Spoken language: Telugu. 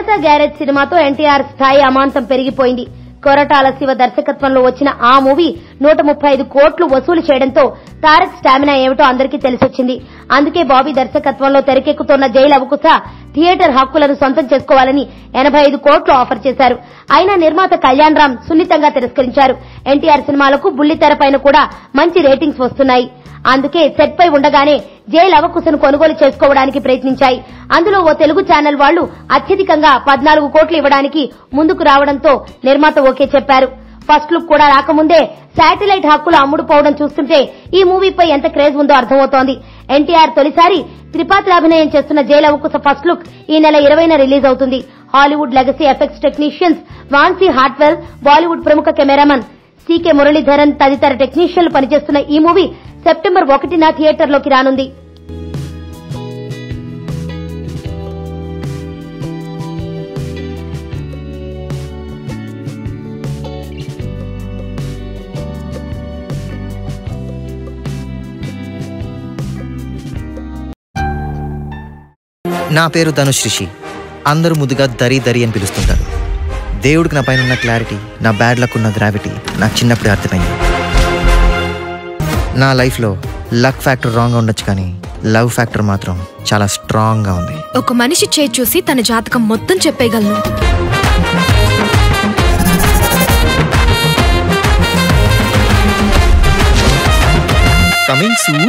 జనతా గ్యారేజ్ సినిమాతో ఎన్టీఆర్ స్థాయి అమాంతం పెరిగిపోయింది. కొరటాల శివ దర్శకత్వంలో వచ్చిన ఆ మూవీ 135 కోట్లు వసూలు చేయడంతో తారక్ స్టామినా ఏమిటో అందరికీ తెలిసొచ్చింది. అందుకే బాబీ దర్శకత్వంలో తెరకెక్కుతున్న జై లవకుశ థియేటర్ హక్కులను సొంతం చేసుకోవాలని 85 కోట్లు ఆఫర్ చేశారు. అయినా నిర్మాత కళ్యాణ్ రామ్ సున్నితంగా తిరస్కరించారు. ఎన్టీఆర్ సినిమాలకు బుల్లితెరపైన కూడా మంచి రేటింగ్స్ వస్తున్నాయి. అందుకే సెట్ పై ఉండగానే జై లవకుశను కొనుగోలు చేసుకోవడానికి ప్రయత్నించాయి. అందులో ఓ తెలుగు ఛానల్ వాళ్లు అత్యధికంగా 14 కోట్లు ఇవ్వడానికి ముందుకు రావడంతో నిర్మాత ఓకే చెప్పారు. ఫస్ట్ లుక్ కూడా రాకముందే శాటిలైట్ హక్కులు అమ్ముడుపోవడం చూస్తుంటే ఈ మూవీపై ఎంత క్రేజ్ ఉందో అర్థమవుతోంది. ఎన్టీఆర్ తొలిసారి త్రిపాత్రాభినయం చేస్తున్న జై లవకుశ ఫస్ట్ లుక్ ఈ నెల 20న రిలీజ్ అవుతుంది. Hollywood legacy effects technicians Vance Hartwell, Bollywood ప్రముఖ కెమెరామన్ సికే మురళీధరన్ తదితర టెక్నీషియన్లు పనిచేస్తున్న ఈ మూవీ సెప్టెంబర్ 1న థియేటర్లోకి రానుంది. నా పేరు ధనుష్ రిషి. అందరూ ముద్దుగా దరి దరి అని పిలుస్తుంటారు. దేవుడికి నా పైన ఉన్న క్లారిటీ, నా బ్యాడ్ లక్ ఉన్న గ్రావిటీ నాకు చిన్నప్పుడే అర్థమైంది. నా లైఫ్లో లక్ ఫ్యాక్టర్ రాంగ్గా ఉండొచ్చు, కానీ లవ్ ఫ్యాక్టర్ మాత్రం చాలా స్ట్రాంగ్గా ఉంది. ఒక మనిషి చేయి చూసి తన జాతకం మొత్తం చెప్పేయగలను. Coming soon.